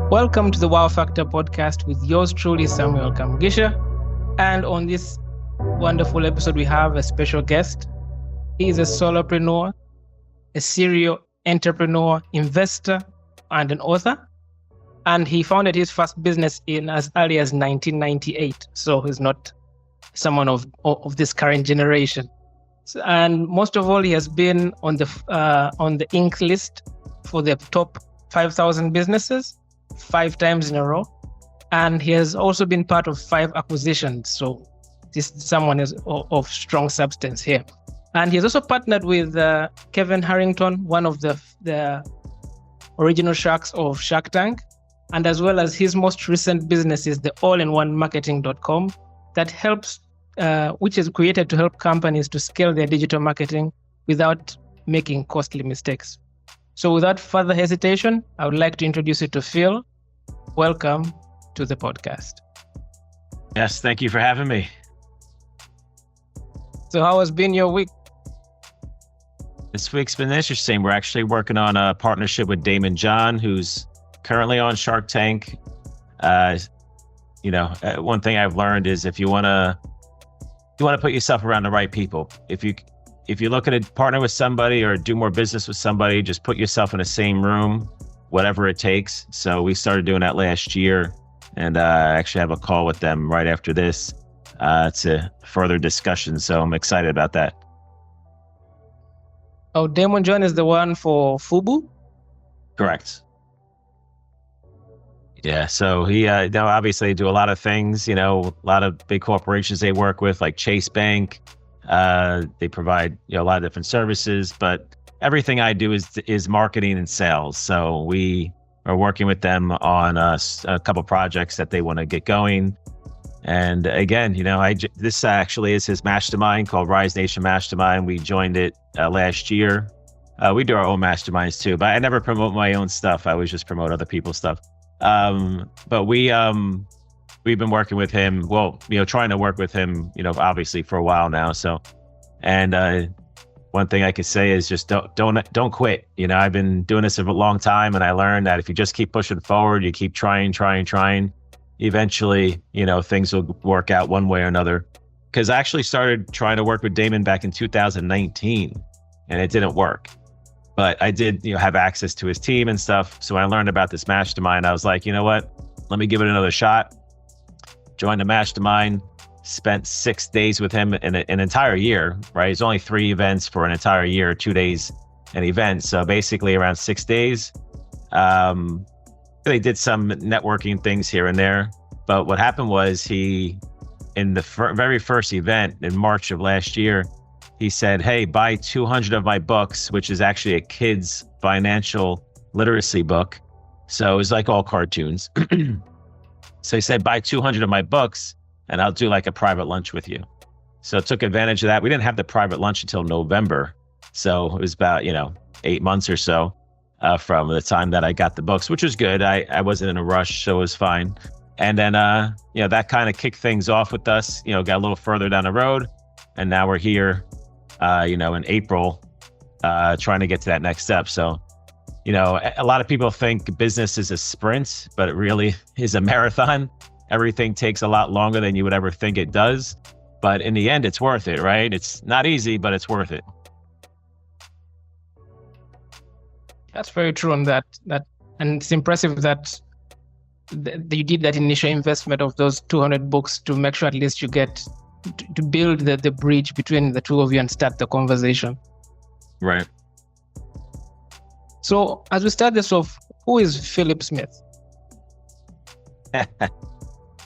Welcome to the WowFactor Podcast with yours truly, Samuel Kamgisha. And on this wonderful episode, we have a special guest. He is a solopreneur, a serial entrepreneur, investor, and an author. And he founded his first business in as early as 1998. So he's not someone of this current generation. And most of all, he has been on the Inc. list for the top 5,000 businesses 5 times in a row. And he has also been part of 5 acquisitions. So this someone is of strong substance here. And he has also partnered with Kevin Harrington, one of the original sharks of Shark Tank. And as well as his most recent business is the all-in-one-marketing.com that helps, which is created to help companies to scale their digital marketing without making costly mistakes. So without further hesitation, I would like to introduce you to Phil. Welcome to the podcast. Yes, thank you for having me. So how has been your week? This week's been interesting. We're actually working on a partnership with Damon John, who's currently on Shark Tank. One thing I've learned is if you want to put yourself around the right people. If you're looking to partner with somebody or do more business with somebody, just put yourself in the same room, whatever it takes. So we started doing that last year, and I actually have a call with them right after this to further discussion. So I'm excited about that. Oh, Damon John is the one for Fubu? Correct. Yeah, so he obviously do a lot of things, a lot of big corporations they work with, like Chase Bank. They provide a lot of different services, but everything I do is marketing and sales. So we are working with them on a couple projects that they want to get going. And again, this actually is his mastermind called Rise Nation Mastermind. We joined it last year. We do our own masterminds too, but I never promote my own stuff. I always just promote other people's stuff. But we've been working with him, trying to work with him, obviously for a while now. So, and, one thing I could say is just don't quit. I've been doing this a long time, and I learned that if you just keep pushing forward, you keep trying, eventually, things will work out one way or another. Cause I actually started trying to work with Damon back in 2019 and it didn't work. But I did, have access to his team and stuff. So when I learned about this mastermind, I was like, you know what? Let me give it another shot. Joined the mastermind, spent 6 days with him in an entire year, right? It's only 3 events for an entire year, 2 days an event. So basically around 6 days. They did some networking things here and there. But what happened was in the very first event in March of last year, he said, hey, buy 200 of my books, which is actually a kid's financial literacy book. So it was like all cartoons. So he said, buy 200 of my books and I'll do like a private lunch with you. So I took advantage of that. We didn't have the private lunch until November. So it was about, 8 months or so from the time that I got the books, which was good. I wasn't in a rush, so it was fine. And then, that kind of kicked things off with us, got a little further down the road. And now we're here, in April, trying to get to that next step. So, a lot of people think business is a sprint, but it really is a marathon. Everything takes a lot longer than you would ever think it does. But in the end, it's worth it, right? It's not easy, but it's worth it. That's very true on that. And it's impressive that you did that initial investment of those 200 books to make sure at least you get to build the bridge between the two of you and start the conversation. Right. So as we start this off, who is Philip Smith?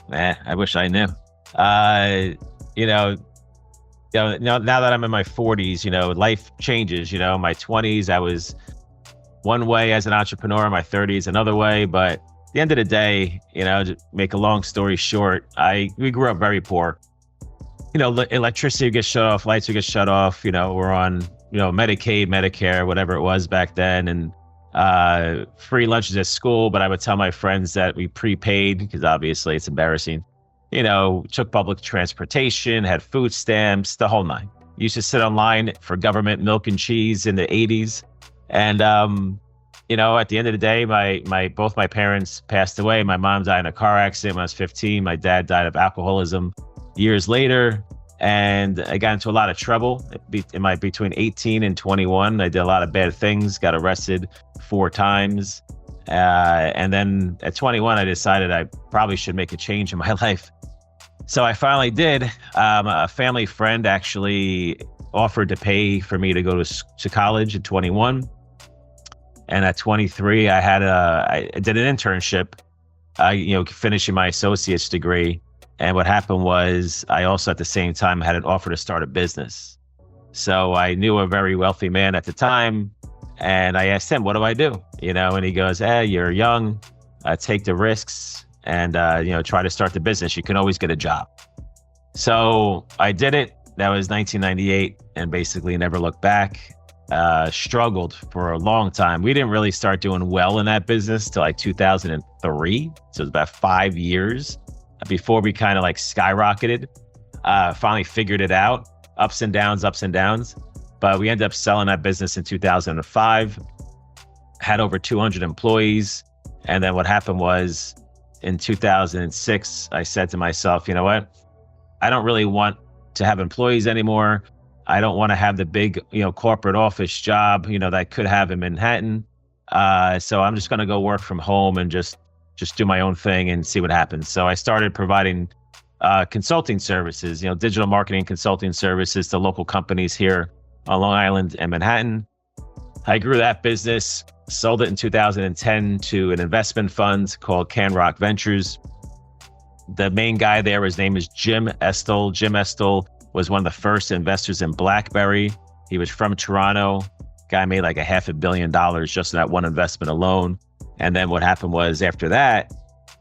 Man, I wish I knew. Now that I'm in my 40s, life changes. My 20s, I was one way as an entrepreneur, my 30s another way. But at the end of the day, to make a long story short, we grew up very poor. Electricity would get shut off, lights would get shut off. We're on, Medicaid, Medicare, whatever it was back then. And free lunches at school, but I would tell my friends that we prepaid because obviously it's embarrassing. Took public transportation, had food stamps, the whole nine. Used to sit online for government milk and cheese in the 80s. And at the end of the day, both my parents passed away. My mom died in a car accident when I was 15. My dad died of alcoholism years later. And I got into a lot of trouble between 18 and 21. I did a lot of bad things, got arrested 4 times. And then at 21, I decided I probably should make a change in my life. So I finally did. A family friend actually offered to pay for me to go to college at 21. And at 23, I did an internship, finishing my associate's degree. And what happened was I also at the same time had an offer to start a business. So I knew a very wealthy man at the time. And I asked him, what do I do? And he goes, you're young, take the risks and, try to start the business. You can always get a job. So I did it. That was 1998 and basically never looked back. Struggled for a long time. We didn't really start doing well in that business till like 2003. So it was about 5 years before we kind of like skyrocketed. Finally figured it out. Ups and downs. But we ended up selling that business in 2005. Had over 200 employees. And then what happened was in 2006, I said to myself, you know what? I don't really want to have employees anymore. I don't want to have the big, corporate office job, that I could have in Manhattan. So I'm just going to go work from home and just do my own thing and see what happens. So I started providing consulting services, digital marketing consulting services to local companies here on Long Island and Manhattan. I grew that business, sold it in 2010 to an investment fund called Can Rock Ventures. The main guy there, his name is Jim Estel. Jim Estel was one of the first investors in BlackBerry. He was from Toronto. Guy made like $500 million just in that one investment alone. And then what happened was after that,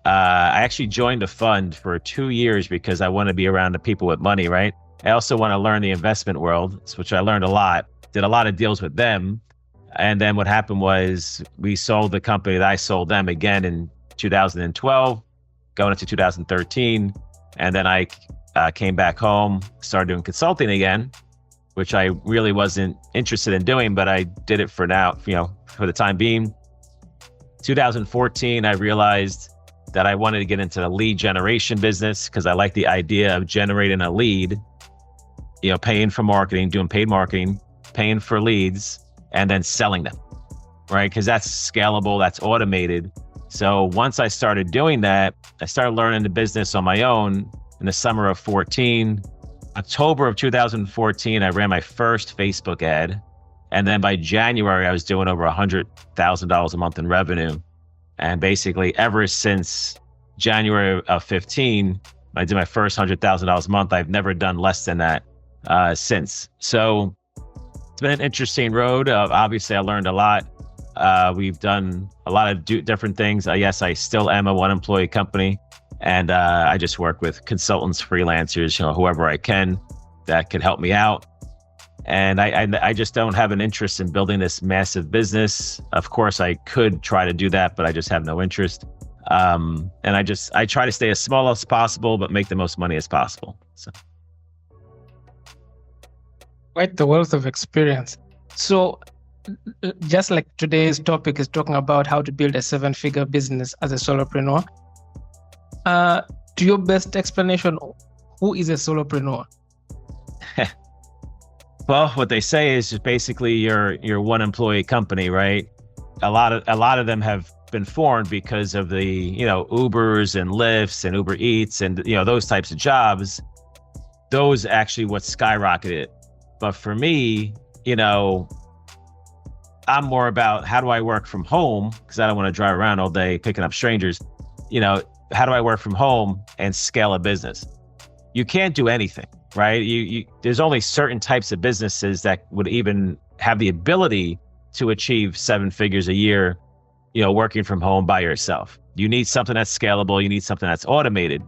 I actually joined a fund for 2 years because I want to be around the people with money, right? I also want to learn the investment world, which I learned a lot, did a lot of deals with them. And then what happened was we sold the company that I sold them again in 2012, going into 2013. And then I came back home, started doing consulting again, which I really wasn't interested in doing, but I did it for now, for the time being. 2014, I realized that I wanted to get into the lead generation business because I like the idea of generating a lead, paying for marketing, doing paid marketing, paying for leads, and then selling them, right? Because that's scalable, that's automated. So once I started doing that, I started learning the business on my own in the summer of 14. October of 2014, I ran my first Facebook ad. And then by January, I was doing over $100,000 a month in revenue. And basically ever since January of 15, I did my first $100,000 a month. I've never done less than that since. So it's been an interesting road. Obviously, I learned a lot. We've done a lot of different things. Yes, I still am a one employee company. And I just work with consultants, freelancers, whoever I can that could help me out. And I just don't have an interest in building this massive business. Of course, I could try to do that, but I just have no interest. And I try to stay as small as possible, but make the most money as possible. So, quite the wealth of experience. So, just like today's topic is talking about how to build a 7-figure business as a solopreneur. To your best explanation, who is a solopreneur? Well, what they say is just basically your one employee company, right? A lot of them have been formed because of the, Ubers and Lyfts and Uber Eats and, those types of jobs. Those actually what skyrocketed. But for me, I'm more about how do I work from home? Because I don't want to drive around all day picking up strangers. How do I work from home and scale a business? You can't do anything, right? There's only certain types of businesses that would even have the ability to achieve 7 figures a year, working from home by yourself. You need something that's scalable. You need something that's automated.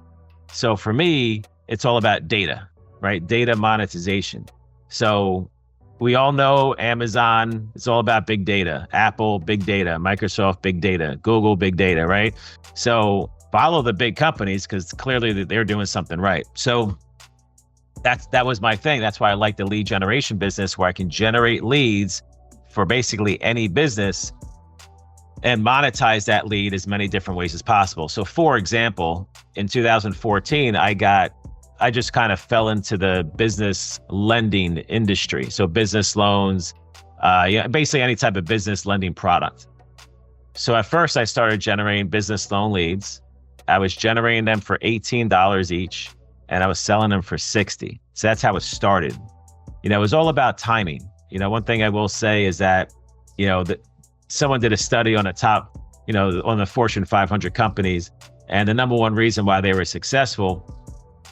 So for me, it's all about data, right? Data monetization. So we all know Amazon, it's all about big data. Apple, big data. Microsoft, big data. Google, big data, right? So follow the big companies because clearly they're doing something right. So that was my thing. That's why I like the lead generation business, where I can generate leads for basically any business and monetize that lead as many different ways as possible. So for example, in 2014, I just kind of fell into the business lending industry. So business loans, basically any type of business lending product. So at first I started generating business loan leads. I was generating them for $18 each, and I was selling them for $60. So that's how it started. It was all about timing. One thing I will say is that, someone did a study on on the Fortune 500 companies, and the number one reason why they were successful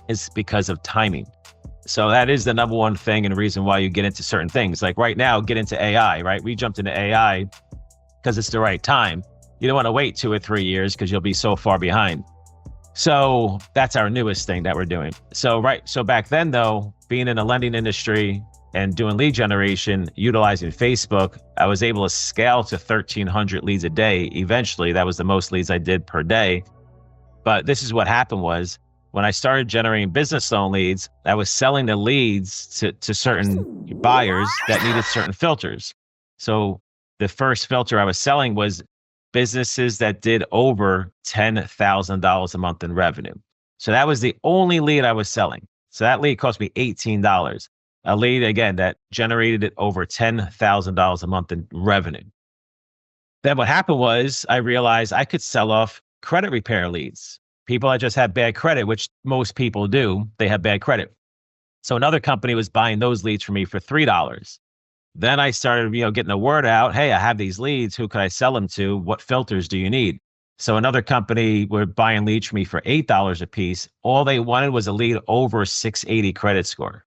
is because of timing. So that is the number one thing and reason why you get into certain things. Like right now, get into AI, right? We jumped into AI because it's the right time. You don't want to wait 2 or 3 years because you'll be so far behind. So that's our newest thing that we're doing. So back then though, being in the lending industry and doing lead generation, utilizing Facebook, I was able to scale to 1,300 leads a day. Eventually, that was the most leads I did per day. But this is what happened was, when I started generating business loan leads, I was selling the leads to certain buyers that needed certain filters. So the first filter I was selling was businesses that did over $10,000 a month in revenue. So that was the only lead I was selling. So that lead cost me $18. A lead, again, that generated it over $10,000 a month in revenue. Then what happened was I realized I could sell off credit repair leads. People that just had bad credit, which most people do, they have bad credit. So another company was buying those leads for me for $3. Then I started, getting the word out. Hey, I have these leads. Who could I sell them to? What filters do you need? So another company were buying leads for me for $8 a piece. All they wanted was a lead over 680 credit score.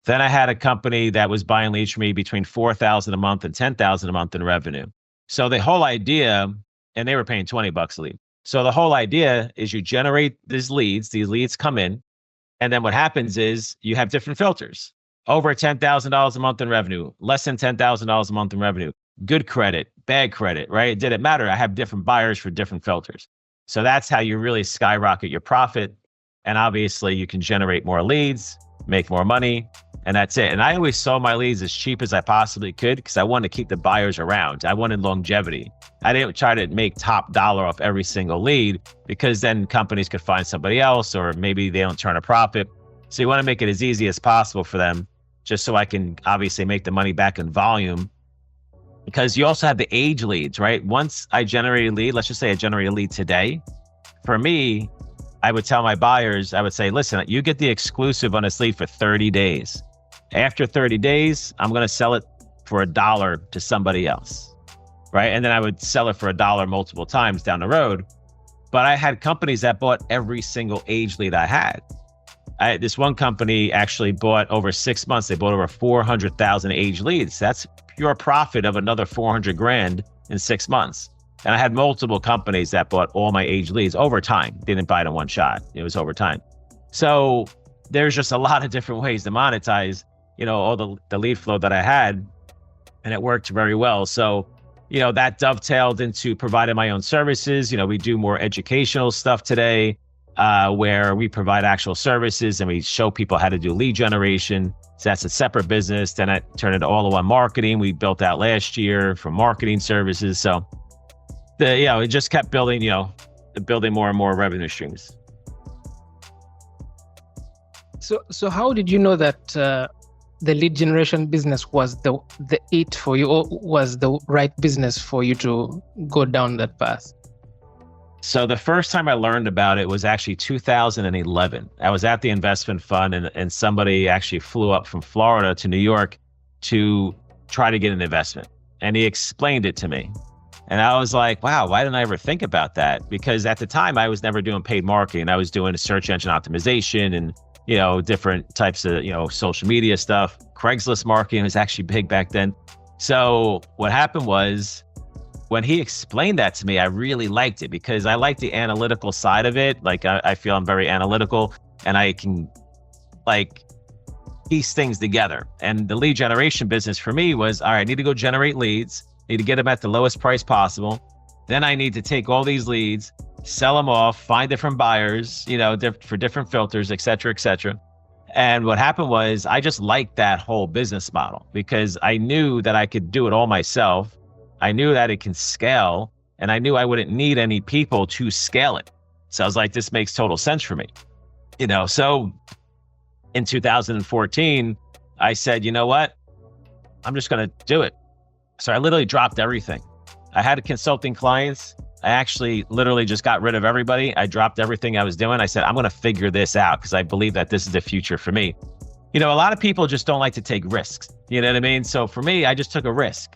Then I had a company that was buying leads for me between $4,000 a month and $10,000 a month in revenue. So the whole idea, and they were paying $20 a lead. So the whole idea is you generate these leads come in, and then what happens is you have different filters. Over $10,000 a month in revenue, less than $10,000 a month in revenue, good credit, bad credit, right? It didn't matter. I have different buyers for different filters. So that's how you really skyrocket your profit. And obviously you can generate more leads, make more money, and that's it. And I always sold my leads as cheap as I possibly could because I wanted to keep the buyers around. I wanted longevity. I didn't try to make top dollar off every single lead because then companies could find somebody else, or maybe they don't turn a profit. So you want to make it as easy as possible for them, just so I can obviously make the money back in volume. Because you also have the age leads, right? Once I generate a lead, let's just say I generate a lead today. For me, I would tell my buyers, I would say, listen, you get the exclusive on this lead for 30 days. After 30 days, I'm going to sell it for $1 to somebody else, right? And then I would sell it for $1 multiple times down the road. But I had companies that bought every single age lead I had. This one company actually bought over 6 months. They bought over 400,000 age leads. That's pure profit of another 400 grand in 6 months. And I had multiple companies that bought all my age leads over time. They didn't buy it in one shot. It was over time. So there's just a lot of different ways to monetize, all the lead flow that I had, and it worked very well. So, that dovetailed into providing my own services. We do more educational stuff today, where we provide actual services and we show people how to do lead generation. So that's a separate business. Then I turned it all-in-one marketing. We built out last year for marketing services. So it just kept building, building more and more revenue streams. So how did you know that the lead generation business was the it for you, or was the right business for you to go down that path? So the first time I learned about it was actually 2011. I was at the investment fund and somebody actually flew up from Florida to New York to try to get an investment. And he explained it to me. And I was like, wow, why didn't I ever think about that? Because at the time I was never doing paid marketing. I was doing search engine optimization and different types of, social media stuff. Craigslist marketing was actually big back then. So what happened was, when he explained that to me, I really liked it because I like the analytical side of it. Like I feel I'm very analytical and I can piece things together. And the lead generation business for me was, all right, I need to go generate leads, need to get them at the lowest price possible. Then I need to take all these leads, sell them off, find different buyers, for different filters, et cetera, et cetera. And what happened was I just liked that whole business model because I knew that I could do it all myself. I knew that it can scale. and I knew I wouldn't need any people to scale it. So I was like, this makes total sense for me. So in 2014, I said, you know what? I'm just going to do it. So I literally dropped everything. I had consulting clients. I actually literally just got rid of everybody. I dropped everything I was doing. I said, I'm going to figure this out because I believe that this is the future for me. A lot of people just don't like to take risks. You know what I mean? So for me, I just took a risk,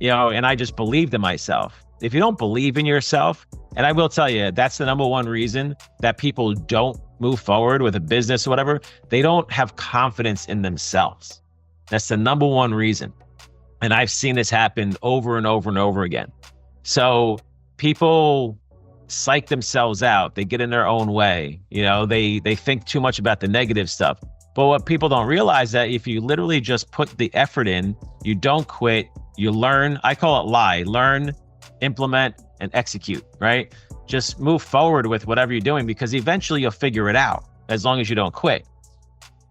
and I just believed in myself. If you don't believe in yourself, and I will tell you, that's the number one reason that people don't move forward with a business or whatever. They don't have confidence in themselves. That's the number one reason. And I've seen this happen over and over and over again. So people psych themselves out. They get in their own way. They think too much about the negative stuff. But what people don't realize that if you literally just put the effort in, you don't quit, you learn, I call it learn, implement, and execute, right? Just move forward with whatever you're doing because eventually you'll figure it out as long as you don't quit.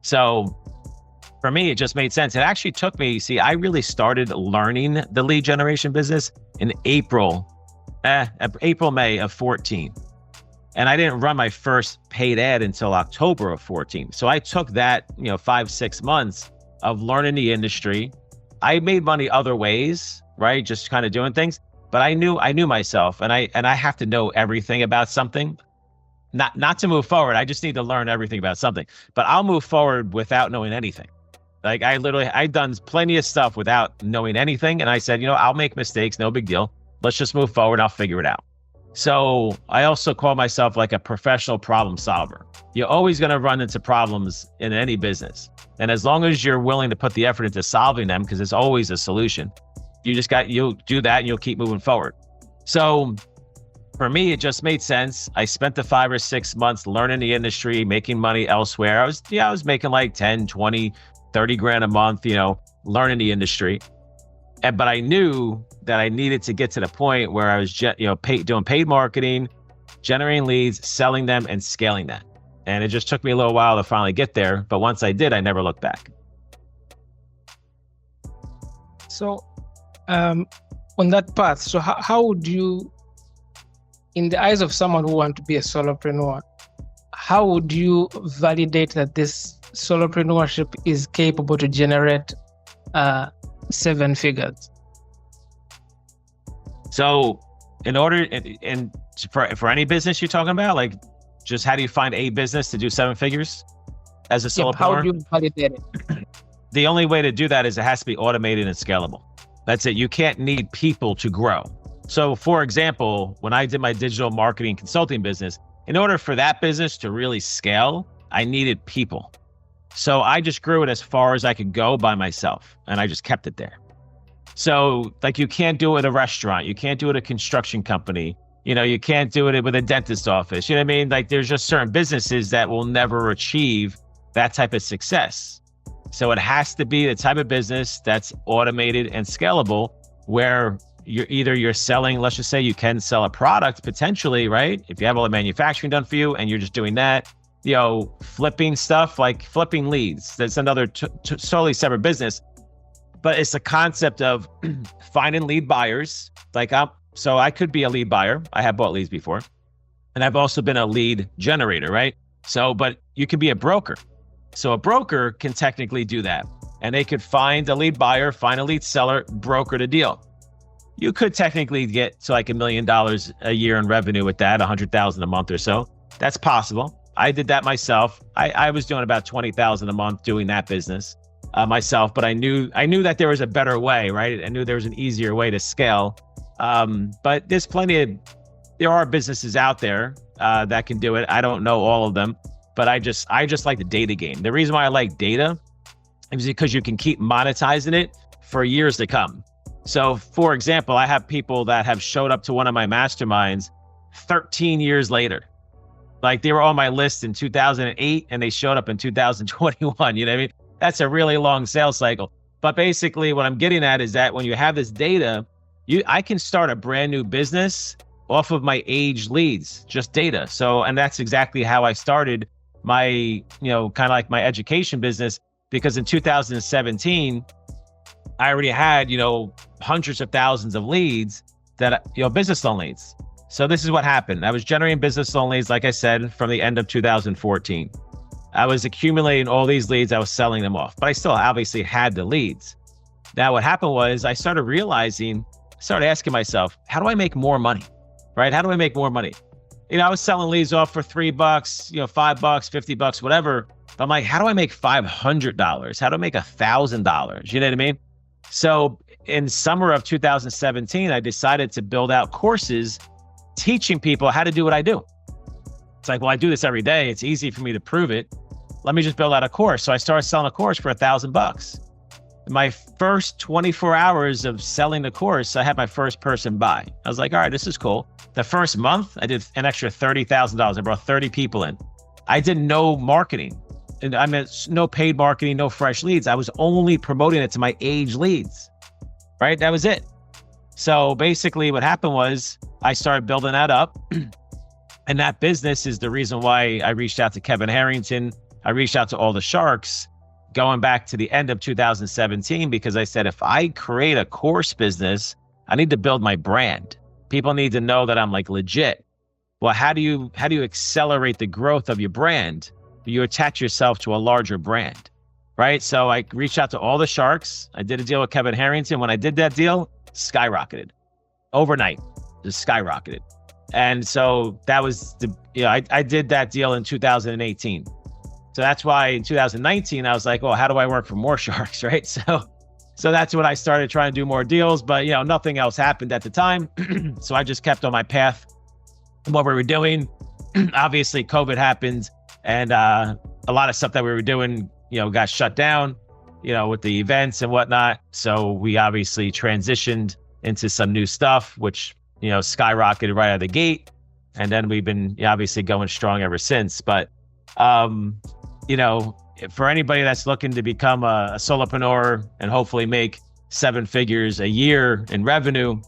So for me, it just made sense. It actually took me, I really started learning the lead generation business in April, May of 14. And I didn't run my first paid ad until October of 14. So I took that, 5-6 months of learning the industry. I made money other ways, right? Just kind of doing things. But I knew myself, and I have to know everything about something. Not to move forward. I just need to learn everything about something. But I'll move forward without knowing anything. Like I've done plenty of stuff without knowing anything. And I said, I'll make mistakes, no big deal. Let's just move forward. I'll figure it out. So I also call myself like a professional problem solver. You're always going to run into problems in any business. And as long as you're willing to put the effort into solving them, because it's always a solution, you'll do that and you'll keep moving forward. So for me, it just made sense. I spent the 5 or 6 months learning the industry, making money elsewhere. I was making like 10, 20, 30 grand a month, learning the industry. But I knew that I needed to get to the point where I was, doing paid marketing, generating leads, selling them, and scaling that. And it just took me a little while to finally get there. But once I did, I never looked back. So on that path, so how would you, in the eyes of someone who wants to be a solopreneur, how would you validate that this solopreneurship is capable to generate 7 figures? So in order, and for any business you're talking about, like just how do you find a business to do 7 figures as a solopreneur? How do you validate it? The only way to do that is it has to be automated and scalable. That's it. You can't need people to grow. So for example, when I did my digital marketing consulting business, in order for that business to really scale, I needed people. So I just grew it as far as I could go by myself, and I just kept it there. So like you can't do it at a restaurant, you can't do it at a construction company, you can't do it with a dentist office. You know what I mean? Like there's just certain businesses that will never achieve that type of success. So it has to be the type of business that's automated and scalable, where you're selling, let's just say you can sell a product potentially, right? If you have all the manufacturing done for you and you're just doing that, flipping stuff like flipping leads, that's another totally separate business. But it's the concept of finding lead buyers. So I could be a lead buyer. I have bought leads before. And I've also been a lead generator, right? So, but you can be a broker. So a broker can technically do that. And they could find a lead buyer, find a lead seller, broker the deal. You could technically get to like $1 million a year in revenue with that, 100,000 a month or so. That's possible. I did that myself. I was doing about 20,000 a month doing that business myself, but I knew that there was a better way, right? I knew there was an easier way to scale. But there are businesses out there that can do it. I don't know all of them, but I just like the data game. The reason why I like data is because you can keep monetizing it for years to come. So for example, I have people that have showed up to one of my masterminds 13 years later. Like they were on my list in 2008 and they showed up in 2021, you know what I mean? That's a really long sales cycle. But basically what I'm getting at is that when you have this data, I can start a brand new business off of my aged leads, just data. So, and that's exactly how I started my, kind of like my education business, because in 2017, I already had, hundreds of thousands of leads that, business loan leads. So this is what happened. I was generating business loan leads, like I said, from the end of 2014. I was accumulating all these leads. I was selling them off, but I still obviously had the leads. Now, what happened was I started asking myself, how do I make more money, right? How do I make more money? I was selling leads off for $3, $5, $50, whatever. But I'm like, how do I make $500? How do I make $1,000? You know what I mean? So in summer of 2017, I decided to build out courses teaching people how to do what I do. It's like, well, I do this every day. It's easy for me to prove it. Let me just build out a course. So I started selling a course for $1,000. My first 24 hours of selling the course, I had my first person buy. I was like, all right, this is cool. The first month, I did an extra $30,000. I brought 30 people in. I did no marketing. And I mean, no paid marketing, no fresh leads. I was only promoting it to my age leads, right? That was it. So basically what happened was I started building that up. And that business is the reason why I reached out to Kevin Harrington. I reached out to all the sharks going back to the end of 2017, because I said, if I create a course business, I need to build my brand. People need to know that I'm like legit. Well, how do you accelerate the growth of your brand? You attach yourself to a larger brand, right? So I reached out to all the sharks. I did a deal with Kevin Harrington. When I did that deal, skyrocketed overnight, just skyrocketed. And so that was I did that deal in 2018. So that's why in 2019, I was like, well, how do I work for more sharks, right? So that's when I started trying to do more deals, but nothing else happened at the time. So I just kept on my path and what we were doing. Obviously, COVID happened, and a lot of stuff that we were doing, got shut down, with the events and whatnot. So we obviously transitioned into some new stuff, which, skyrocketed right out of the gate. And then we've been obviously going strong ever since. But, for anybody that's looking to become a solopreneur and hopefully make 7 figures a year in revenue,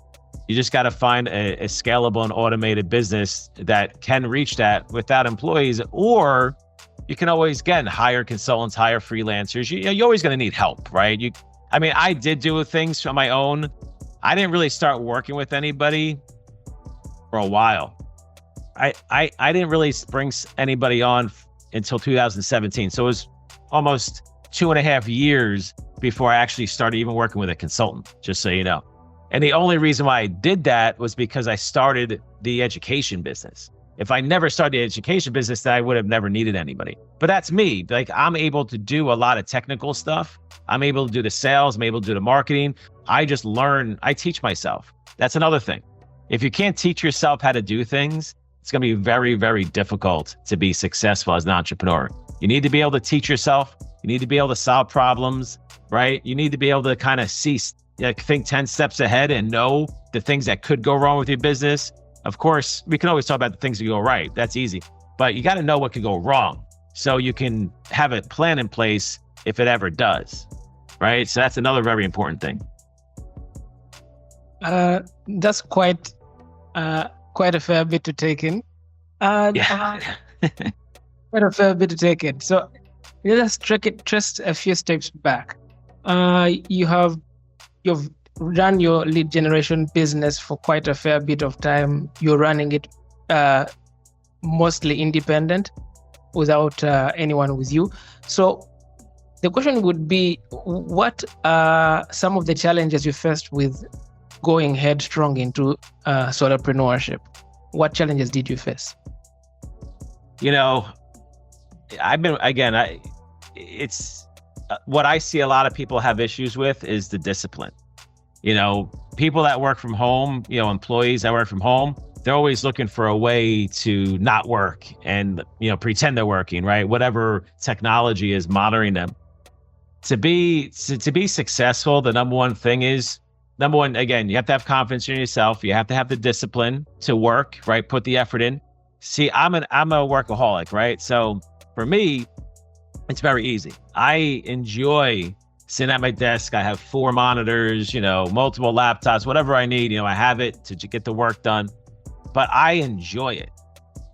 you just got to find a scalable and automated business that can reach that without employees, or you can always, again, hire consultants, hire freelancers. You're always going to need help, right? I did do things on my own. I didn't really start working with anybody for a while. I didn't really bring anybody on until 2017. So it was almost 2.5 years before I actually started even working with a consultant, just so you know. And the only reason why I did that was because I started the education business. If I never started the education business, then I would have never needed anybody. But that's me. Like, I'm able to do a lot of technical stuff. I'm able to do the sales. I'm able to do the marketing. I just learn. I teach myself. That's another thing. If you can't teach yourself how to do things, it's going to be very, very difficult to be successful as an entrepreneur. You need to be able to teach yourself. You need to be able to solve problems, right? You need to be able to kind of think 10 steps ahead and know the things that could go wrong with your business. Of course, we can always talk about the things that go right. That's easy. But you got to know what could go wrong so you can have a plan in place if it ever does, right? So that's another very important thing. That's quite a fair bit to take in. Yeah. Quite a fair bit to take in. So let's track it just a few steps back. You've run your lead generation business for quite a fair bit of time. You're running it mostly independent without anyone with you. So the question would be, what are some of the challenges you faced with going headstrong into solopreneurship? What challenges did you face? It's what I see a lot of people have issues with is the discipline. People that work from home, employees that work from home, they're always looking for a way to not work and, pretend they're working, right? Whatever technology is monitoring them. To be successful, the number one thing is, again, you have to have confidence in yourself. You have to have the discipline to work, right? Put the effort in. See, I'm a workaholic, right? So for me, it's very easy. I enjoy sitting at my desk. I have 4 monitors, multiple laptops, whatever I need, I have it to get the work done, but I enjoy it,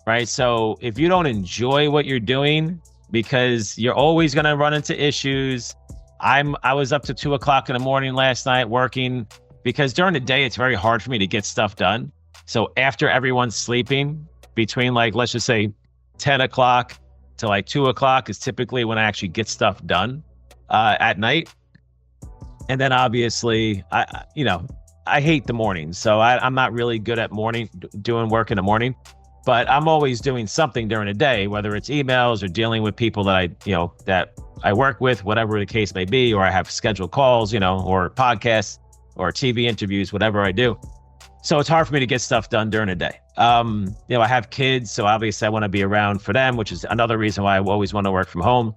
right? So if you don't enjoy what you're doing, because you're always going to run into issues. I was up to 2:00 in the morning last night working, because during the day, it's very hard for me to get stuff done. So after everyone's sleeping, between like, let's just say 10 o'clock to like 2 o'clock is typically when I actually get stuff done at night. And then obviously, I hate the morning. So I'm not really good at doing work in the morning, but I'm always doing something during the day, whether it's emails or dealing with people that I work with, whatever the case may be, or I have scheduled calls, or podcasts or TV interviews, whatever I do. So it's hard for me to get stuff done during the day. I have kids, so obviously I want to be around for them, which is another reason why I always want to work from home.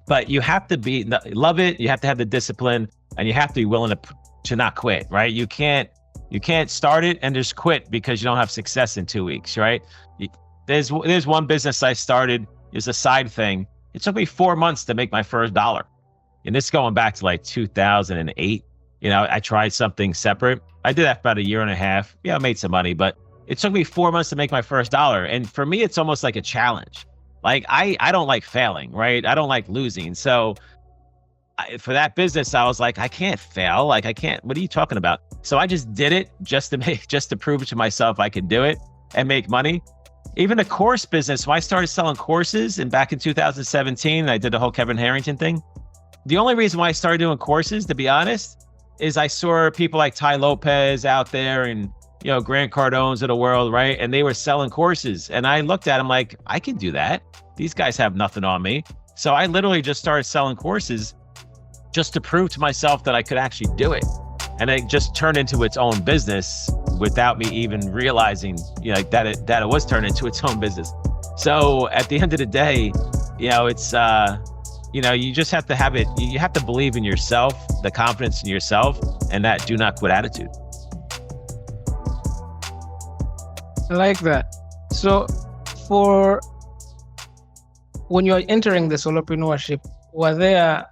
But you have to love it. You have to have the discipline, and you have to be willing to not quit, right? You can't start it and just quit because you don't have success in 2 weeks, right? There's one business I started, it's a side thing. It took me 4 months to make my first $1. And this going back to like 2008. I tried something separate. I did that for about 1.5 years. Yeah, I made some money, but it took me 4 months to make my first $1. And for me, it's almost like a challenge. Like I don't like failing, right? I don't like losing. So for that business, I was like, I can't fail. Like I can't, what are you talking about? So I just did it just to prove to myself I could do it and make money. Even the course business, when I started selling courses and back in 2017, I did the whole Kevin Harrington thing. The only reason why I started doing courses, to be honest, is I saw people like Ty Lopez out there and, Grant Cardone's of the world, right? And they were selling courses. And I looked at them like, I can do that. These guys have nothing on me. So I literally just started selling courses just to prove to myself that I could actually do it. And it just turned into its own business without me even realizing, that it was turned into its own business. So at the end of the day, it's, you just have to have it. You have to believe in yourself, the confidence in yourself, and that do not quit attitude. I like that. So for when you're entering the solopreneurship, were there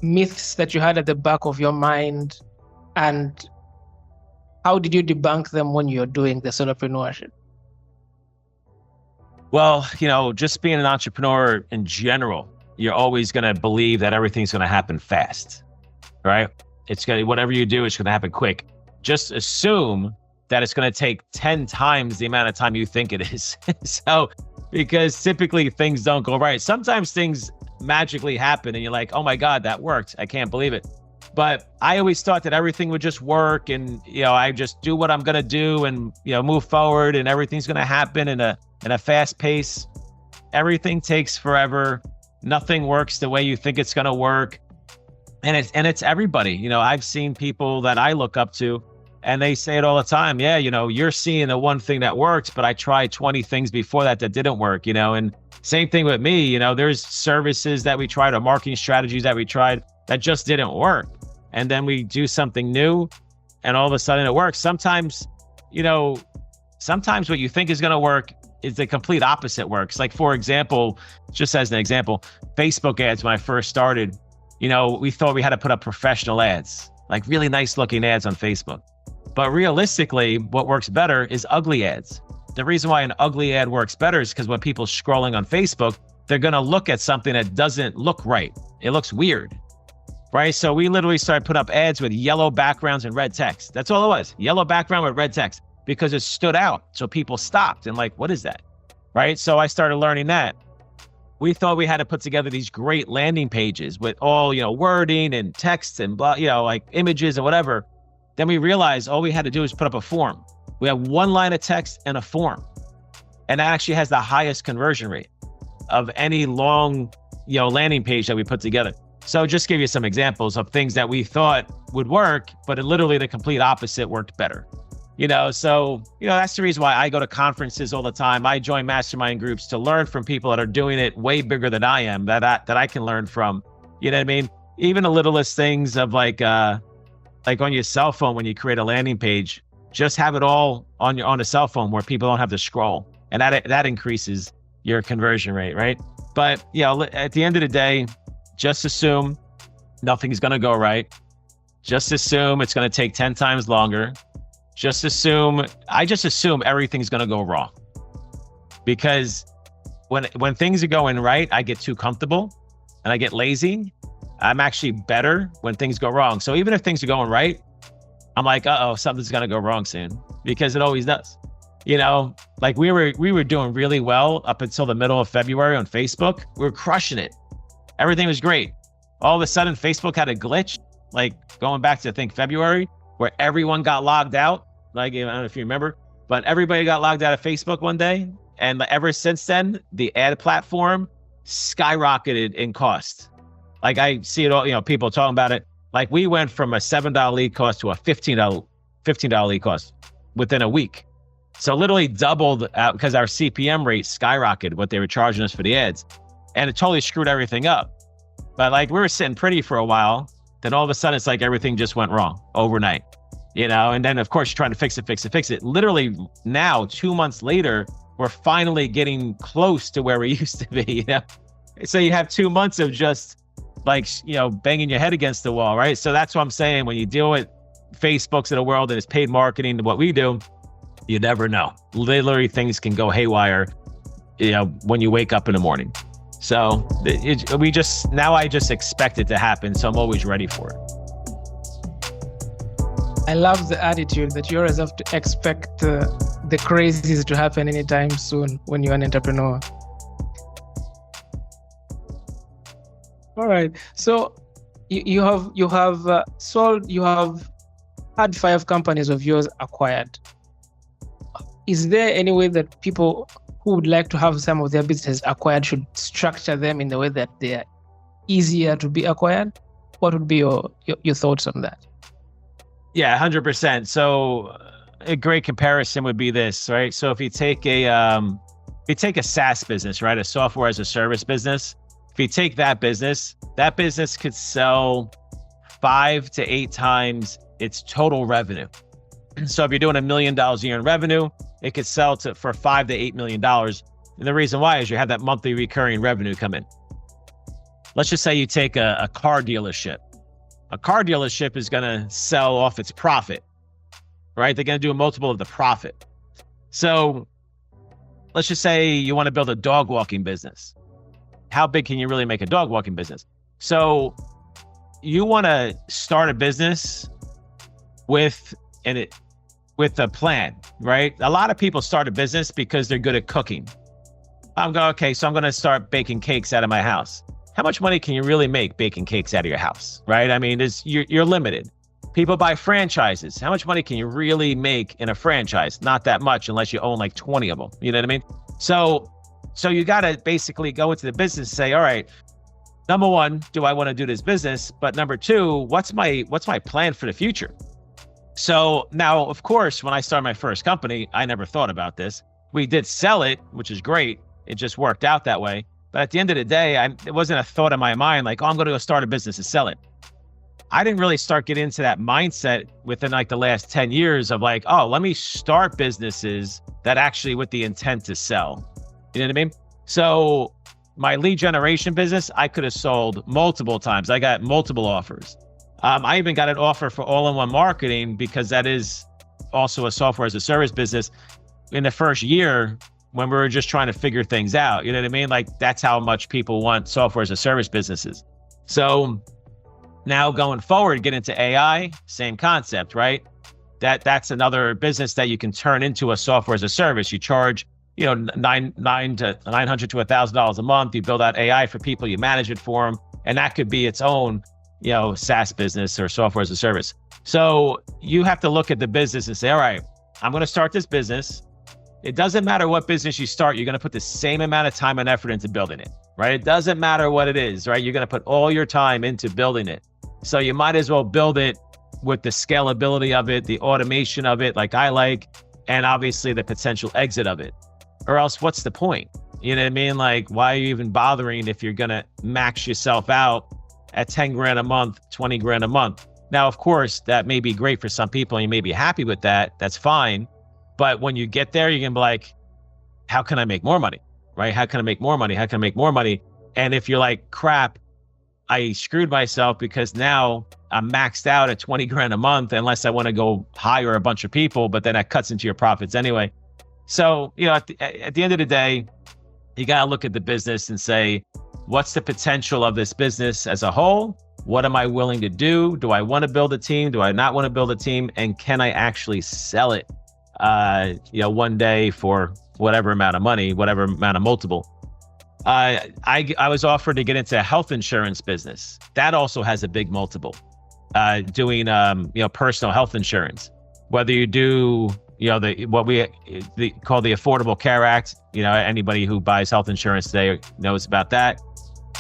myths that you had at the back of your mind, and how did you debunk them when you're doing the solopreneurship? Well, just being an entrepreneur in general, you're always going to believe that everything's going to happen fast, right? Whatever you do, it's going to happen quick. Just assume that it's going to take 10 times the amount of time you think it is. So, because typically things don't go right. Sometimes things magically happen and you're like, oh my God, that worked. I can't believe it. But I always thought that everything would just work and, I just do what I'm going to do and, move forward and everything's going to happen in a fast pace. Everything takes forever. Nothing works the way you think it's going to work. And it's everybody. I've seen people that I look up to and they say it all the time. Yeah, you're seeing the one thing that works, but I tried 20 things before that didn't work, and same thing with me. There's services that we tried or marketing strategies that we tried that just didn't work. And then we do something new and all of a sudden it works. Sometimes what you think is going to work is the complete opposite works. Like, for example, just as an example, Facebook ads, when I first started, we thought we had to put up professional ads, like really nice looking ads on Facebook. But realistically, what works better is ugly ads. The reason why an ugly ad works better is because when people scrolling on Facebook, they're going to look at something that doesn't look right. It looks weird, right? So we literally started putting up ads with yellow backgrounds and red text. That's all it was. Yellow background with red text, because it stood out. So people stopped and like, what is that? Right? So I started learning that. We thought we had to put together these great landing pages with all, wording and text and blah, like images and whatever. Then we realized all we had to do is put up a form. We have one line of text and a form. And that actually has the highest conversion rate of any long, landing page that we put together. So just give you some examples of things that we thought would work, but literally the complete opposite worked better. So that's the reason why I go to conferences all the time. I join mastermind groups to learn from people that are doing it way bigger than I am, that I can learn from. You know what I mean? Even the littlest things of like on your cell phone, when you create a landing page, just have it all on a cell phone where people don't have to scroll. And that increases your conversion rate, right? But at the end of the day, just assume nothing's going to go right. Just assume it's going to take 10 times longer. I just assume everything's going to go wrong, because when things are going right, I get too comfortable and I get lazy. I'm actually better when things go wrong. So even if things are going right, I'm like, uh-oh, something's going to go wrong soon, because it always does. Like we were doing really well up until the middle of February on Facebook. We were crushing it. Everything was great. All of a sudden, Facebook had a glitch, like going back to, I think, February, where everyone got logged out. Like, I don't know if you remember, but everybody got logged out of Facebook one day. And ever since then, the ad platform skyrocketed in cost. Like I see it all, people talking about it. Like we went from a $7 lead cost to a $15 lead cost within a week. So literally doubled because our CPM rate skyrocketed what they were charging us for the ads. And it totally screwed everything up. But like we were sitting pretty for a while. Then all of a sudden it's like everything just went wrong overnight, and then of course you're trying to fix it. Literally now, 2 months later, we're finally getting close to where we used to be, So you have 2 months of just like, banging your head against the wall, right? So that's what I'm saying. When you deal with Facebooks of the world and it's paid marketing to what we do, you never know. Literally things can go haywire, when you wake up in the morning. So I just expect it to happen. So I'm always ready for it. I love the attitude that you always have to expect the crazies to happen anytime soon when you're an entrepreneur. All right. So you have had 5 companies of yours acquired. Is there any way that people who would like to have some of their businesses acquired should structure them in the way that they are easier to be acquired? What would be your thoughts on that? Yeah, 100%. So a great comparison would be this, right? So if you take a SaaS business, right? A software as a service business. If you take that business could sell 5 to 8 times its total revenue. So if you're doing $1 million a year in revenue, it could sell for $5 to $8 million. And the reason why is you have that monthly recurring revenue come in. Let's just say you take a car dealership. A car dealership is going to sell off its profit, right? They're going to do a multiple of the profit. So let's just say you want to build a dog walking business. How big can you really make a dog walking business? So you want to start a business with a plan, right? A lot of people start a business because they're good at cooking. I'm going to start baking cakes out of my house. How much money can you really make baking cakes out of your house, right? I mean, you're limited. People buy franchises. How much money can you really make in a franchise? Not that much unless you own like 20 of them. You know what I mean? So you got to basically go into the business and say, all right, number one, do I want to do this business? But number two, what's my plan for the future? So now, of course, when I started my first company, I never thought about this. We did sell it, which is great. It just worked out that way. But at the end of the day, it wasn't a thought in my mind like, I'm going to go start a business and sell it. I didn't really start getting into that mindset within like the last 10 years of like, let me start businesses that actually with the intent to sell. You know what I mean? So my lead generation business, I could have sold multiple times. I got multiple offers. I even got an offer for all-in-one marketing because that is also a software as a service business in the first year when we were just trying to figure things out. You know what I mean? Like that's how much people want software as a service businesses. So now going forward, get into AI, same concept, right? That's another business that you can turn into a software as a service. You charge, $900 to $1,000 a month. You build out AI for people, you manage it for them, and that could be its own SaaS business or software as a service. So you have to look at the business and say, all right, I'm going to start this business. It doesn't matter what business you start, you're going to put the same amount of time and effort into building it, right? It doesn't matter what it is, right? You're going to put all your time into building it. So you might as well build it with the scalability of it, the automation of it, like I like, and obviously the potential exit of it. Or else what's the point? You know what I mean? Like, why are you even bothering if you're going to max yourself out at 10 grand a month, 20 grand a month? Now, of course, that may be great for some people and you may be happy with that. That's fine. But when you get there, you're going to be like, how can I make more money, right? How can I make more money? How can I make more money? And if you're like, crap, I screwed myself because now I'm maxed out at 20 grand a month, unless I want to go hire a bunch of people, but then that cuts into your profits anyway. So, at the end of the day, you got to look at the business and say, what's the potential of this business as a whole? What am I willing to do? Do I want to build a team? Do I not want to build a team? And can I actually sell it, one day for whatever amount of money, whatever amount of multiple? I was offered to get into a health insurance business. That also has a big multiple. Doing personal health insurance, whether you do what we call the Affordable Care Act. Anybody who buys health insurance today knows about that.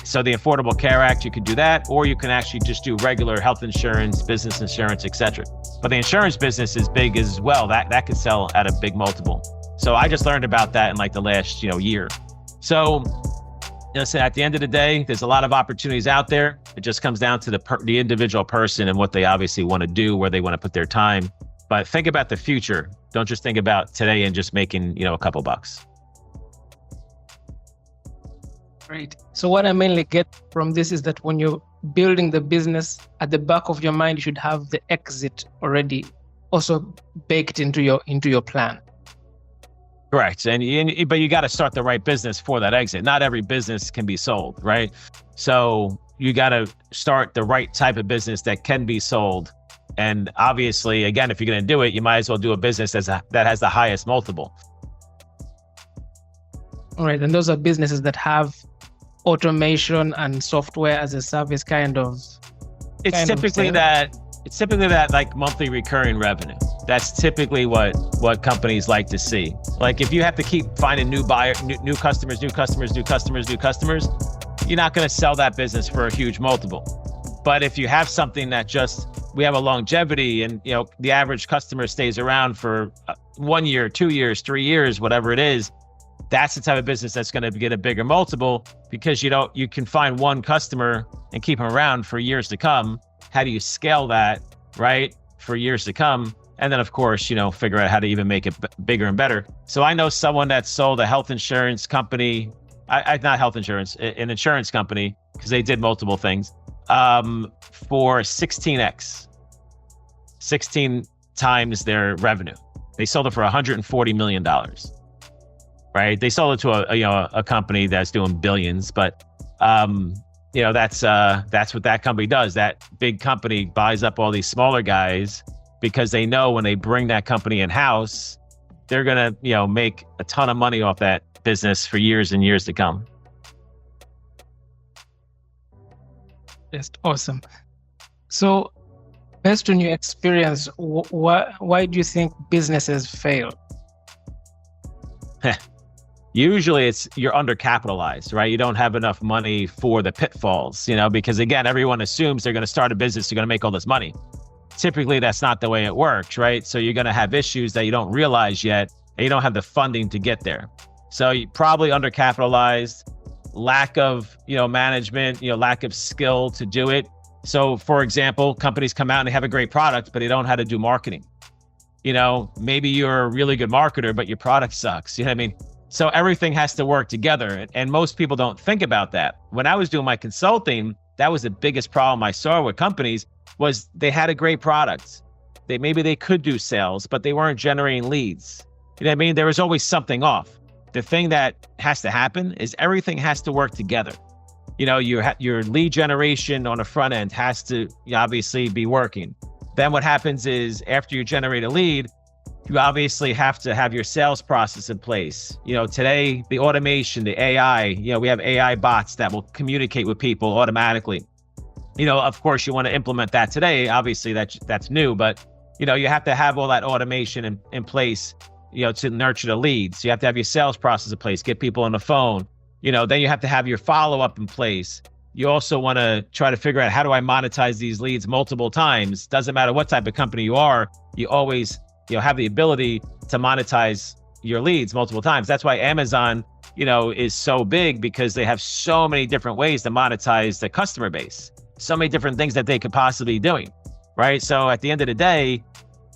So the Affordable Care Act, you can do that, or you can actually just do regular health insurance, business insurance, etc. But the insurance business is big as well. That could sell at a big multiple. So I just learned about that in like the last year. So listen, at the end of the day, there's a lot of opportunities out there. It just comes down to the individual person and what they obviously want to do, where they want to put their time. But think about the future. Don't just think about today and just making a couple bucks. Great. So what I mainly get from this is that when you're building the business, at the back of your mind, you should have the exit already also baked into your plan. Correct. But you got to start the right business for that exit. Not every business can be sold, right? So you got to start the right type of business that can be sold. And obviously, again, if you're going to do it, you might as well do a business that has the highest multiple. All right. And those are businesses that have automation and software as a service It's typically that like monthly recurring revenue. That's typically what companies like to see. Like if you have to keep finding new customers, you're not going to sell that business for a huge multiple. But if you have something that we have a longevity and the average customer stays around for 1 year, 2 years, 3 years, whatever it is, that's the type of business that's going to get a bigger multiple, because you can find one customer and keep them around for years to come. How do you scale that, right, for years to come? And then, of course, figure out how to even make it bigger and better. So I know someone that sold a health insurance company, not health insurance, an insurance company, because they did multiple things, for 16 times their revenue. They sold it for $140 million, right? They sold it to a company that's doing billions, but that's what that company does. That big company buys up all these smaller guys because they know when they bring that company in-house, they're going to, make a ton of money off that business for years and years to come. Just awesome. So based on your experience, why do you think businesses fail? Usually you're undercapitalized, right? You don't have enough money for the pitfalls, because again, everyone assumes they're going to start a business, they're going to make all this money. Typically, that's not the way it works, right? So you're going to have issues that you don't realize yet, and you don't have the funding to get there. So you probably undercapitalized, lack of, management, lack of skill to do it. So for example, companies come out and they have a great product, but they don't know how to do marketing. Maybe you're a really good marketer, but your product sucks. You know what I mean? So everything has to work together. And most people don't think about that. When I was doing my consulting, that was the biggest problem I saw with companies, was they had a great product. Maybe they could do sales, but they weren't generating leads. You know what I mean? There was always something off. The thing that has to happen is everything has to work together. Your lead generation on the front end has to obviously be working. Then what happens is after you generate a lead, you obviously have to have your sales process in place. Today, the automation, the AI, we have AI bots that will communicate with people automatically. Of course, you want to implement that today. Obviously, that's new, but you have to have all that automation in place, to nurture the leads. You have to have your sales process in place, get people on the phone. Then you have to have your follow-up in place. You also want to try to figure out, how do I monetize these leads multiple times? Doesn't matter what type of company you are, you always have the ability to monetize your leads multiple times. That's why Amazon, is so big, because they have so many different ways to monetize the customer base. So many different things that they could possibly be doing, right? So at the end of the day,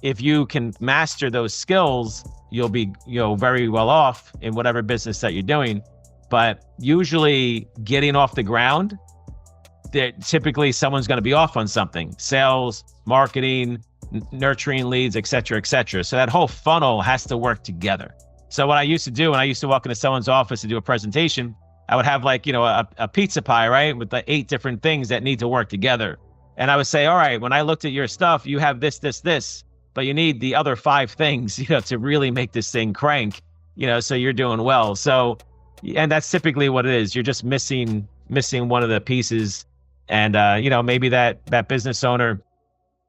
if you can master those skills, you'll be, very well off in whatever business that you're doing. But usually getting off the ground, typically someone's going to be off on something: sales, marketing, nurturing leads, et cetera, et cetera. So that whole funnel has to work together. So what I used to do when I used to walk into someone's office to do a presentation, I would have like, a pizza pie, right? With the 8 different things that need to work together. And I would say, all right, when I looked at your stuff, you have this, but you need the other 5 things, to really make this thing crank, so you're doing well. So, and that's typically what it is. You're just missing one of the pieces. And, maybe that business owner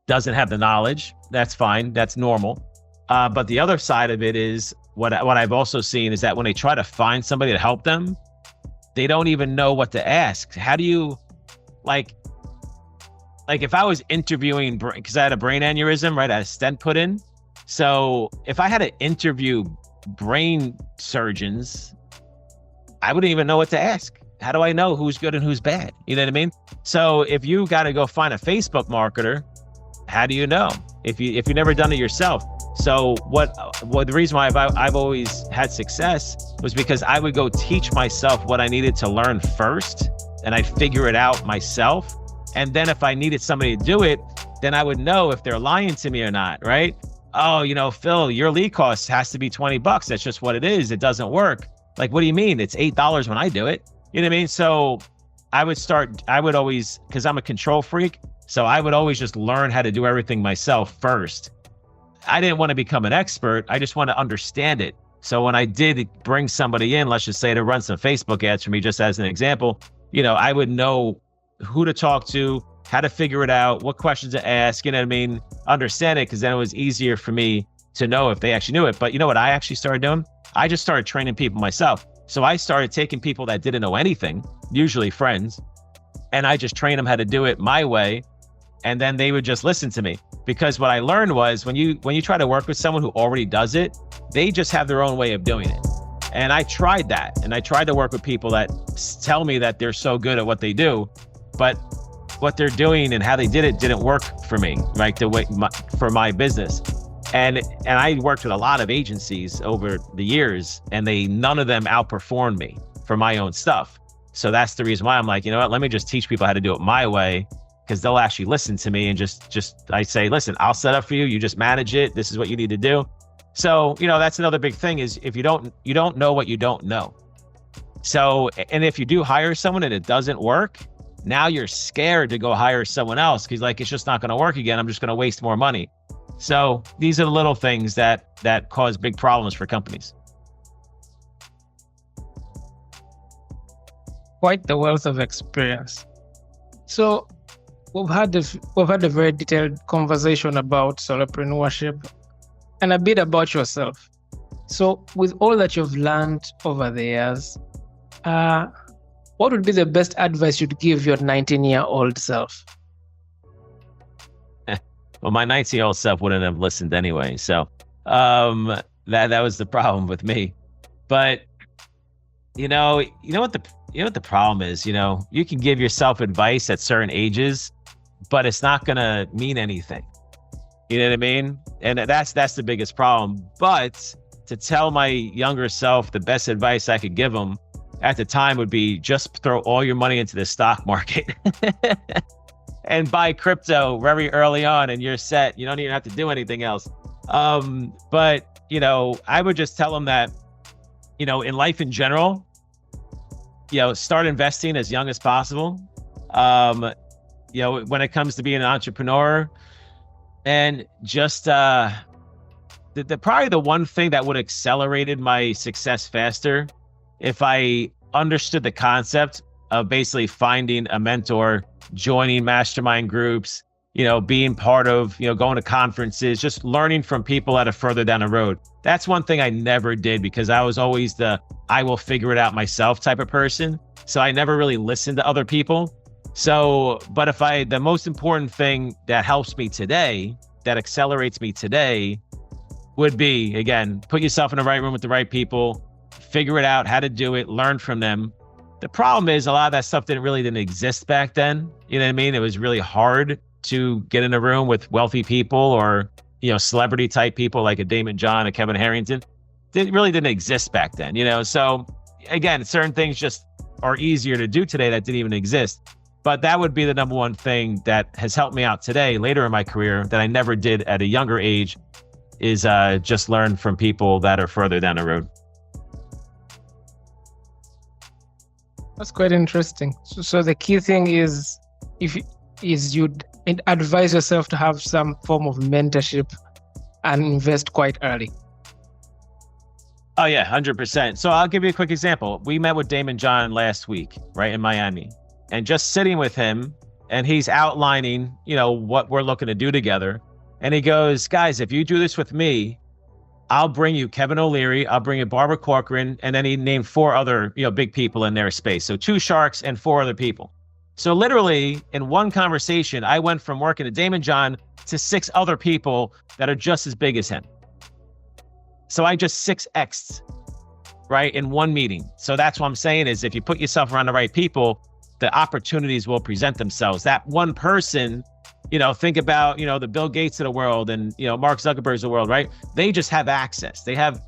doesn't have the knowledge. That's fine. That's normal. But the other side of it is what I've also seen is that when they try to find somebody to help them, they don't even know what to ask. How do you like if I was interviewing, because I had a brain aneurysm, right? I had a stent put in. So if I had to interview brain surgeons, I wouldn't even know what to ask. How do I know who's good and who's bad? You know what I mean? So if you got to go find a Facebook marketer, how do you know if you've never done it yourself? So what the reason why I've always had success was because I would go teach myself what I needed to learn first, and I'd figure it out myself. And then if I needed somebody to do it, then I would know if they're lying to me or not, right? Oh, Phil, your lead cost has to be $20. That's just what it is. It doesn't work. Like, what do you mean? It's $8 when I do it. You know what I mean? So I would always, because I'm a control freak, so I would always just learn how to do everything myself first. I didn't want to become an expert. I just want to understand it. So when I did bring somebody in, let's just say to run some Facebook ads for me, just as an example, I would know who to talk to, how to figure it out, what questions to ask, understand it, because then it was easier for me to know if they actually knew it. But you know what I actually started doing? I just started training people myself. So I started taking people that didn't know anything, usually friends, and I just trained them how to do it my way. And then they would just listen to me. Because what I learned was when you try to work with someone who already does it, they just have their own way of doing it. And I tried that. And I tried to work with people that tell me that they're so good at what they do, but what they're doing and how they did it didn't work for me, right? For my business. And I worked with a lot of agencies over the years, and none of them outperformed me for my own stuff. So that's the reason why I'm like, you know what, let me just teach people how to do it my way, because they'll actually listen to me and I say, listen, I'll set up for you. You just manage it. This is what you need to do. So, that's another big thing is if you don't know what you don't know. So, and if you do hire someone and it doesn't work, now you're scared to go hire someone else because it's just not going to work again. I'm just going to waste more money. So these are the little things that cause big problems for companies. Quite the wealth of experience. So we've had a very detailed conversation about solopreneurship and a bit about yourself. So with all that you've learned over the years, what would be the best advice you'd give your 19-year-old self? Well, my 19-year-old self wouldn't have listened anyway. So that was the problem with me. But you know what the problem is, you can give yourself advice at certain ages, but it's not going to mean anything. You know what I mean? And that's the biggest problem. But to tell my younger self the best advice I could give him at the time would be just throw all your money into the stock market and buy crypto very early on and you're set. You don't even have to do anything else. But I would just tell him that, in life in general, start investing as young as possible. When it comes to being an entrepreneur, and just probably the one thing that would have accelerated my success faster if I understood the concept of basically finding a mentor, joining mastermind groups, being part of, going to conferences, just learning from people that are further down the road. That's one thing I never did because I was always I will figure it out myself type of person. So I never really listened to other people. So, but the most important thing that helps me today, that accelerates me today, would be, again, put yourself in the right room with the right people, figure it out, how to do it, learn from them. The problem is a lot of that stuff didn't exist back then. You know what I mean? It was really hard to get in a room with wealthy people or, celebrity type people like a Damon John, a Kevin Harrington. It really didn't exist back then, So again, certain things just are easier to do today that didn't even exist. But that would be the number one thing that has helped me out today, later in my career, that I never did at a younger age, is just learn from people that are further down the road. That's quite interesting. So the key thing is you'd advise yourself to have some form of mentorship and invest quite early. Oh yeah, 100%. So I'll give you a quick example. We met with Damon John last week, right, in Miami, and just sitting with him, and he's outlining, what we're looking to do together. And he goes, guys, if you do this with me, I'll bring you Kevin O'Leary, I'll bring you Barbara Corcoran, and then he named 4 other, big people in their space. So 2 sharks and 4 other people. So literally in one conversation, I went from working at Damon John to 6 other people that are just as big as him. So I just 6x'd, right, in one meeting. So that's what I'm saying is if you put yourself around the right people, the opportunities will present themselves. That one person, think about, the Bill Gates of the world and, Mark Zuckerberg's of the world, right? They just have access. They have,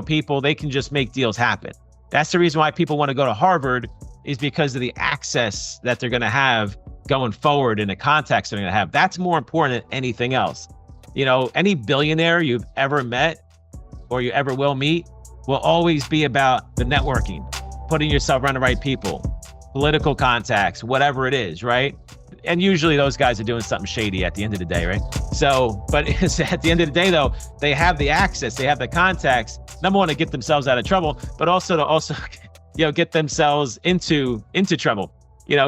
people, they can just make deals happen. That's the reason why people want to go to Harvard, is because of the access that they're going to have going forward and the contacts they're going to have. That's more important than anything else. Any billionaire you've ever met or you ever will meet will always be about the networking, putting yourself around the right people, political contacts, whatever it is, right? And usually those guys are doing something shady at the end of the day, right? So, but at the end of the day though, they have the access, they have the contacts, number one, to get themselves out of trouble, but also to get themselves into trouble,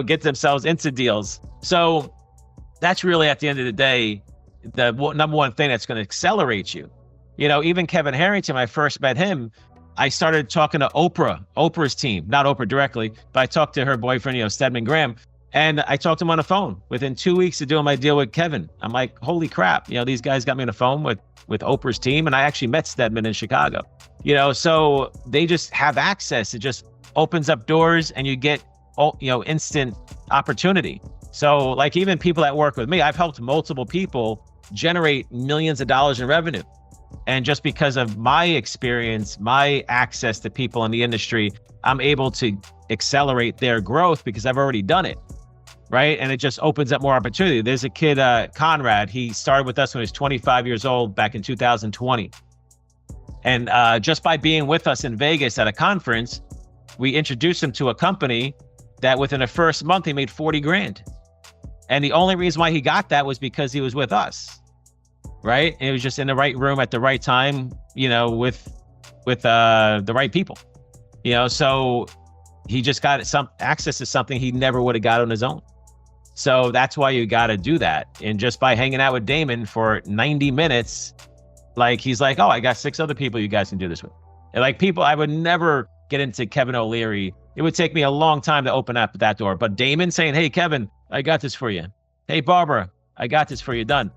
get themselves into deals. So that's really at the end of the day, the number one thing that's going to accelerate you. Even Kevin Harrington, when I first met him, I started talking to Oprah's team, not Oprah directly, but I talked to her boyfriend, Stedman Graham, and I talked to him on the phone within 2 weeks of doing my deal with Kevin. I'm like, holy crap, these guys got me on the phone with Oprah's team, and I actually met Stedman in Chicago. So they just have access. It just opens up doors, and you get, instant opportunity. So like even people that work with me, I've helped multiple people generate millions of dollars in revenue. And just because of my experience, my access to people in the industry, I'm able to accelerate their growth because I've already done it, right? And it just opens up more opportunity. There's a kid, Conrad, he started with us when he was 25 years old back in 2020. And just by being with us in Vegas at a conference, we introduced him to a company that within the first month, he made 40 grand. And the only reason why he got that was because he was with us. Right? It was just in the right room at the right time, with the right people, so he just got some access to something he never would have got on his own. So that's why you got to do that. And just by hanging out with Damon for 90 minutes, like he's like, oh, I got 6 other people you guys can do this with. And like people, I would never get into Kevin O'Leary. It would take me a long time to open up that door. But Damon saying, hey, Kevin, I got this for you. Hey, Barbara, I got this for you. Done.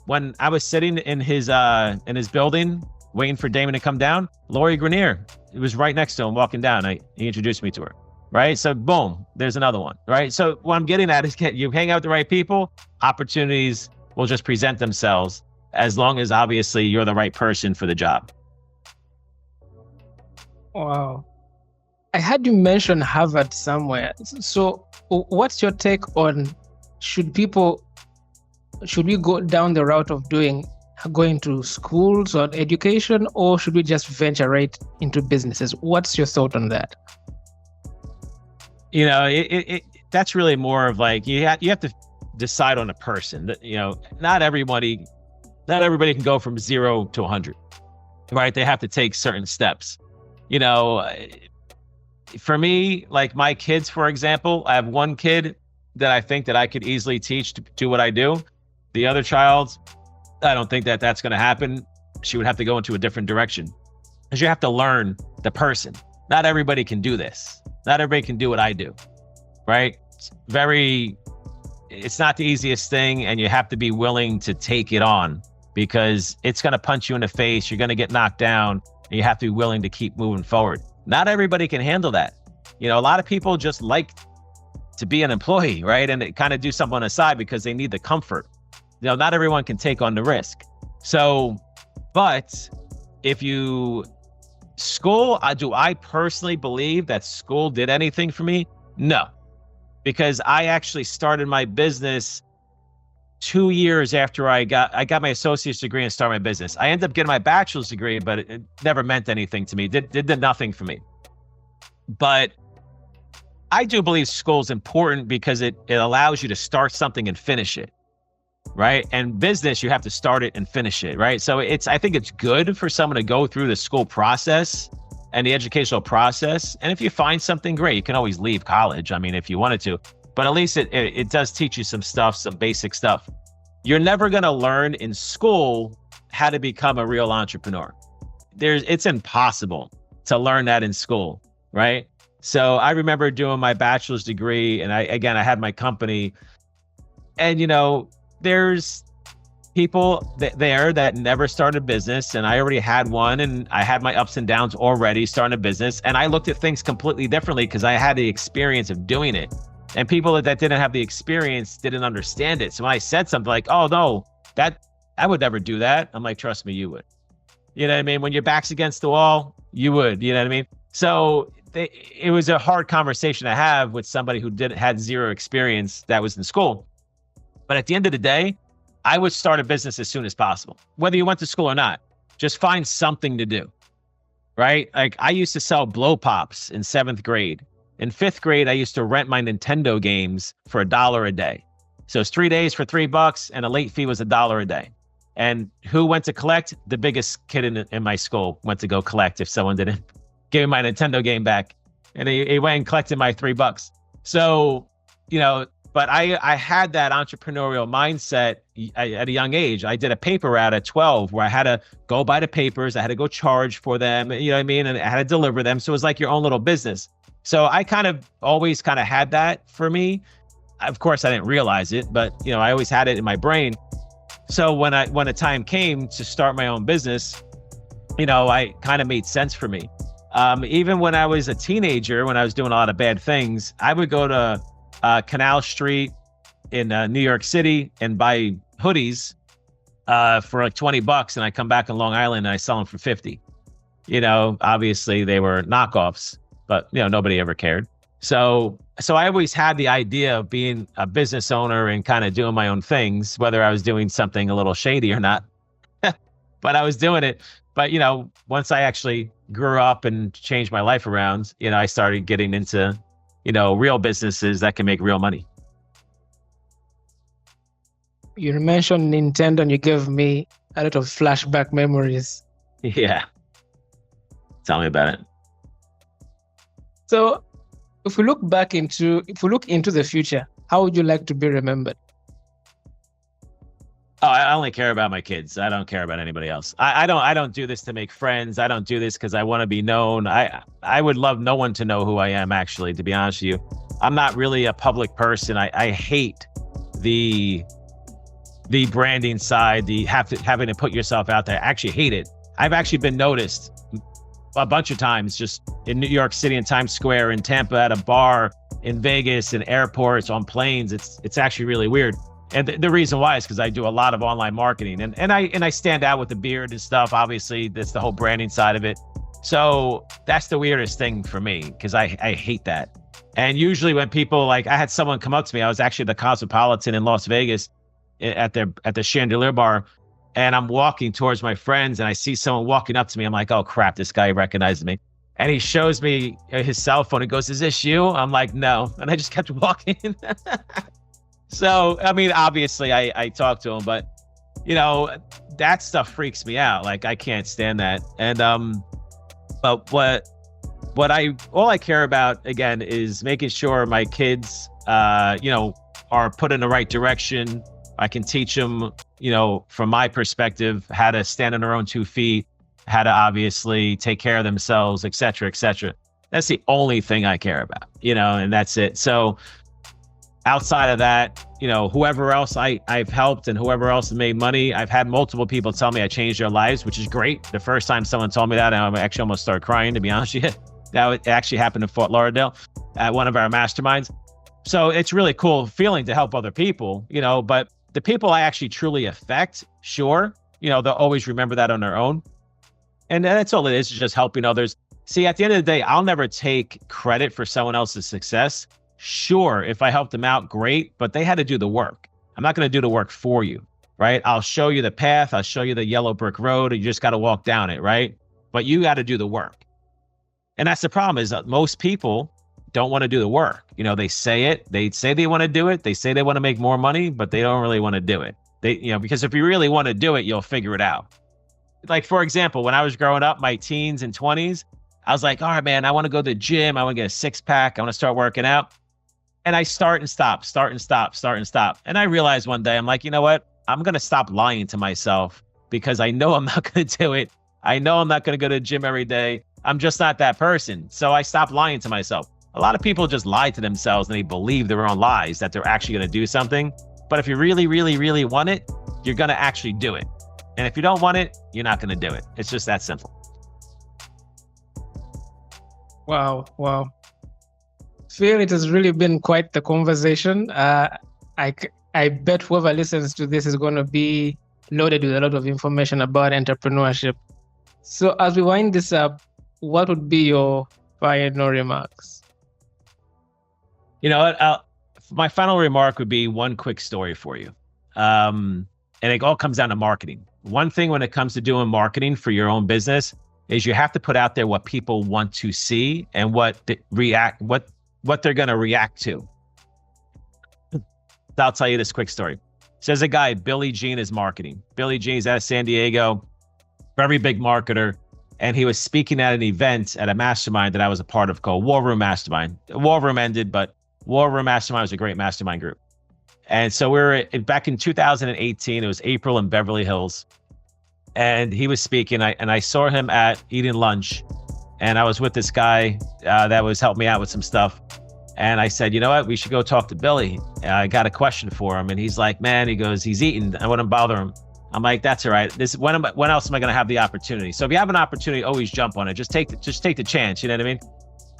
When I was sitting in his building, waiting for Damon to come down, Lori Grenier, it was right next to him walking down. He introduced me to her, right? So boom, there's another one, right? So what I'm getting at is you hang out with the right people, opportunities will just present themselves as long as obviously you're the right person for the job. Wow. I had you mention Harvard somewhere. So what's your take on should we go down the route of going to schools or education, or should we just venture right into businesses? What's your thought on that? That's really more of like, you have to decide on a person that, not everybody can go from 0 to 100, right? They have to take certain steps. For me, like my kids, for example, I have one kid that I think that I could easily teach to do what I do. The other child, I don't think that that's going to happen. She would have to go into a different direction because you have to learn the person. Not everybody can do this. Not everybody can do what I do, right? It's not the easiest thing, and you have to be willing to take it on because it's going to punch you in the face. You're going to get knocked down, and you have to be willing to keep moving forward. Not everybody can handle that. A lot of people just like to be an employee, right? And they kind of do something on the side because they need the comfort. Not everyone can take on the risk. So, but if school, do I personally believe that school did anything for me? No, because I actually started my business 2 years after I got my associate's degree and started my business. I ended up getting my bachelor's degree, but it never meant anything to me. Did nothing for me. But I do believe school is important because it allows you to start something and finish it, right? And business, you have to start it and finish it, right? So I think it's good for someone to go through the school process and the educational process. And if you find something great, you can always leave college. I mean, if you wanted to, but at least it does teach you some stuff, some basic stuff. You're never going to learn in school how to become a real entrepreneur. It's impossible to learn that in school, right? So I remember doing my bachelor's degree, and I had my company, and there's people there that never started a business, and I already had one, and I had my ups and downs already starting a business, and I looked at things completely differently because I had the experience of doing it. And people that didn't have the experience didn't understand it. So when I said something like, "Oh no, I would never do that," I'm like, "Trust me, you would." You know what I mean? When your back's against the wall, you would. You know what I mean? So it was a hard conversation to have with somebody who had zero experience that was in school. But at the end of the day, I would start a business as soon as possible, whether you went to school or not. Just find something to do, right? Like I used to sell blow pops in 7th grade. In 5th grade, I used to rent my Nintendo games for $1 a day. So it's 3 days for $3, and a late fee was $1 a day. And who went to collect? The biggest kid in my school went to go collect if someone didn't give me my Nintendo game back. And he went and collected my $3. So, but I had that entrepreneurial mindset at a young age. I did a paper route at 12 where I had to go buy the papers. I had to go charge for them, you know what I mean? And I had to deliver them. So it was like your own little business. So I always had that for me. Of course, I didn't realize it, but I always had it in my brain. So when the time came to start my own business, I kind of made sense for me. Even when I was a teenager, when I was doing a lot of bad things, I would go to Canal Street in New York City and buy hoodies for like $20, and I come back in Long Island and I sell them for $50. Obviously they were knockoffs, but nobody ever cared. So I always had the idea of being a business owner and kind of doing my own things, whether I was doing something a little shady or not, but I was doing it. But, once I actually grew up and changed my life around, I started getting into, real businesses that can make real money. You mentioned Nintendo and you gave me a lot of flashback memories. Yeah. Tell me about it. So if we look into the future, how would you like to be remembered? Oh, I only care about my kids. I don't care about anybody else. I don't do this to make friends. I don't do this because I want to be known. I would love no one to know who I am, actually, to be honest with you. I'm not really a public person. I hate the branding side, having to put yourself out there. I actually hate it. I've actually been noticed a bunch of times just in New York City, in Times Square, in Tampa, at a bar, in Vegas, in airports, on planes. It's actually really weird. And the reason why is because I do a lot of online marketing, and I stand out with the beard and stuff. Obviously, that's the whole branding side of it. So that's the weirdest thing for me, because I hate that. And usually when people, I had someone come up to me, I was actually at the Cosmopolitan in Las Vegas at the Chandelier Bar, and I'm walking towards my friends and I see someone walking up to me. I'm like, oh crap, this guy recognizes me. And he shows me his cell phone. He goes, "Is this you?" I'm like, "No." And I just kept walking. So, I mean, obviously I talked to him, but that stuff freaks me out. Like, I can't stand that. And, but all I care about, again, is making sure my kids, are put in the right direction. I can teach them, from my perspective, how to stand on their own 2 feet, how to obviously take care of themselves, et cetera, et cetera. That's the only thing I care about, and that's it. So outside of that, whoever else I've helped and whoever else has made money, I've had multiple people tell me I changed their lives, which is great. The first time someone told me that, I actually almost started crying, to be honest with you. That actually happened in Fort Lauderdale at one of our masterminds. So it's really cool feeling to help other people, but the people I actually truly affect, sure, they'll always remember that on their own. And that's all it is just helping others. See, at the end of the day, I'll never take credit for someone else's success. Sure, if I helped them out, great, but they had to do the work. I'm not going to do the work for you, right? I'll show you the path. I'll show you the yellow brick road. And you just got to walk down it, right? But you got to do the work. And that's the problem, is that most people, don't want to do the work. They say it, they say they want to do it. They say they want to make more money, but they don't really want to do it. Because if you really want to do it, you'll figure it out. Like, for example, when I was growing up, my teens and 20s, I was like, all right, man, I want to go to the gym. I want to get a 6-pack. I want to start working out. And I start and stop. And I realized one day, I'm like, you know what? I'm going to stop lying to myself because I know I'm not going to do it. I know I'm not going to go to the gym every day. I'm just not that person. So I stopped lying to myself. A lot of people just lie to themselves and they believe their own lies that they're actually going to do something. But if you really, really, really want it, you're going to actually do it. And if you don't want it, you're not going to do it. It's just that simple. Wow. Phil, it has really been quite the conversation. I bet whoever listens to this is going to be loaded with a lot of information about entrepreneurship. So as we wind this up, what would be your final remarks? My final remark would be one quick story for you. And it all comes down to marketing. One thing when it comes to doing marketing for your own business is you have to put out there what people want to see and what they're going to react to. I'll tell you this quick story. So there's a guy, Billy Jean is marketing. Billy Jean's out of San Diego, very big marketer. And he was speaking at an event at a mastermind that I was a part of called War Room Mastermind. War Room ended, but War Room Mastermind was a great mastermind group. And so we were back in 2018, it was April in Beverly Hills. And he was speaking, and I saw him at eating lunch. And I was with this guy that was helping me out with some stuff. And I said, you know what, we should go talk to Billy. I got a question for him. And he's like, man, he goes, he's eating. I wouldn't bother him. I'm like, that's all right. When else am I going to have the opportunity? So if you have an opportunity, always jump on it. Just take the chance. You know what I mean?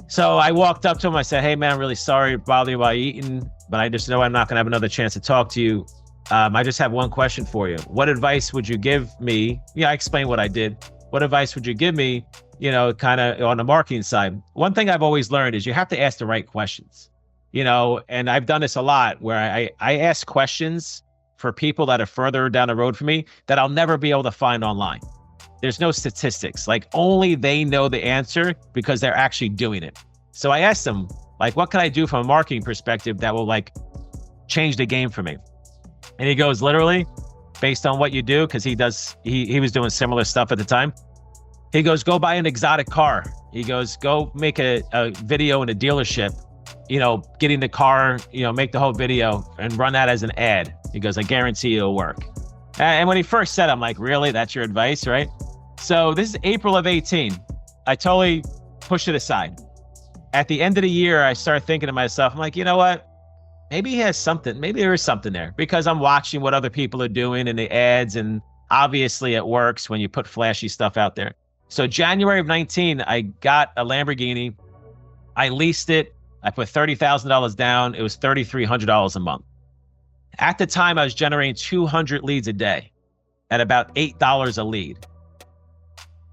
So I walked up to him. I said, hey, man, I'm really sorry to bother you while eating, but I just know I'm not going to have another chance to talk to you. I just have one question for you. What advice would you give me? I explained what I did. What advice would you give me, kind of on the marketing side? One thing I've always learned is you have to ask the right questions, and I've done this a lot where I ask questions for people that are further down the road from me that I'll never be able to find online. There's no statistics, like only they know the answer because they're actually doing it. So I asked them, like, what can I do from a marketing perspective that will change the game for me? And he goes, literally, based on what you do, because he was doing similar stuff at the time. He goes, go buy an exotic car. He goes, go make a video in a dealership, getting the car, make the whole video and run that as an ad. He goes, I guarantee it'll work. And when he first said, I'm like, really? That's your advice, right? So this is April of 18. I totally pushed it aside. At the end of the year, I started thinking to myself, I'm like, you know what? Maybe he has something. Maybe there is something there because I'm watching what other people are doing in the ads. And obviously it works when you put flashy stuff out there. So January of 19, I got a Lamborghini. I leased it. I put $30,000 down. It was $3,300 a month. At the time, I was generating 200 leads a day at about $8 a lead.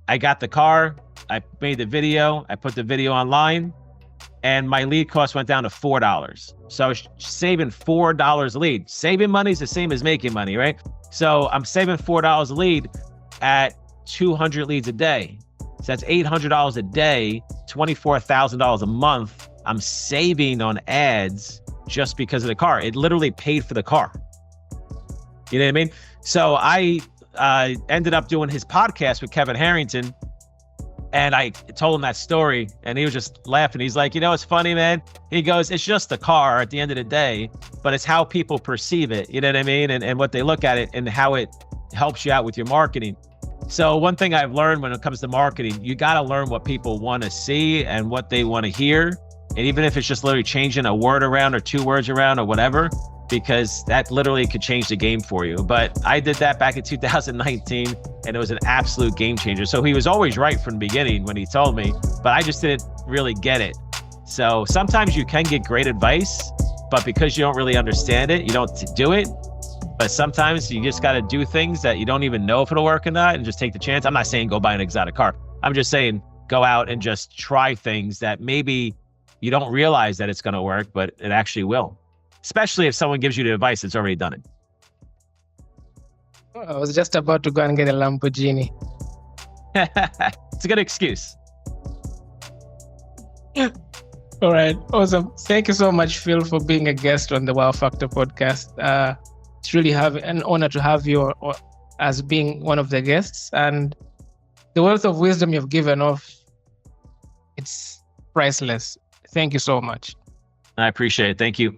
I got the car. I made the video. I put the video online. And my lead cost went down to $4. So I was saving $4 a lead. Saving money is the same as making money, right? So I'm saving $4 a lead at 200 leads a day. So that's $800 a day, $24,000 a month. I'm saving on ads just because of the car. It literally paid for the car. You know what I mean? So I ended up doing his podcast with Kevin Harrington. And I told him that story and he was just laughing. He's like, it's funny, man. He goes, it's just the car at the end of the day, but it's how people perceive it. You know what I mean? And what they look at it and how it helps you out with your marketing. So one thing I've learned when it comes to marketing, you got to learn what people want to see and what they want to hear. And even if it's just literally changing a word around or 2 words around or whatever, because that literally could change the game for you. But I did that back in 2019 and it was an absolute game changer. So he was always right from the beginning when he told me, but I just didn't really get it. So sometimes you can get great advice, but because you don't really understand it, you don't do it. But sometimes you just got to do things that you don't even know if it'll work or not and just take the chance. I'm not saying go buy an exotic car. I'm just saying go out and just try things that maybe you don't realize that it's going to work, but it actually will. Especially if someone gives you the advice that's already done it. I was just about to go and get a Lamborghini. It's a good excuse. All right. Awesome. Thank you so much, Phil, for being a guest on the WowFactor podcast. It's really an honor to have you as being one of the guests. And the wealth of wisdom you've given off, it's priceless. Thank you so much. I appreciate it. Thank you.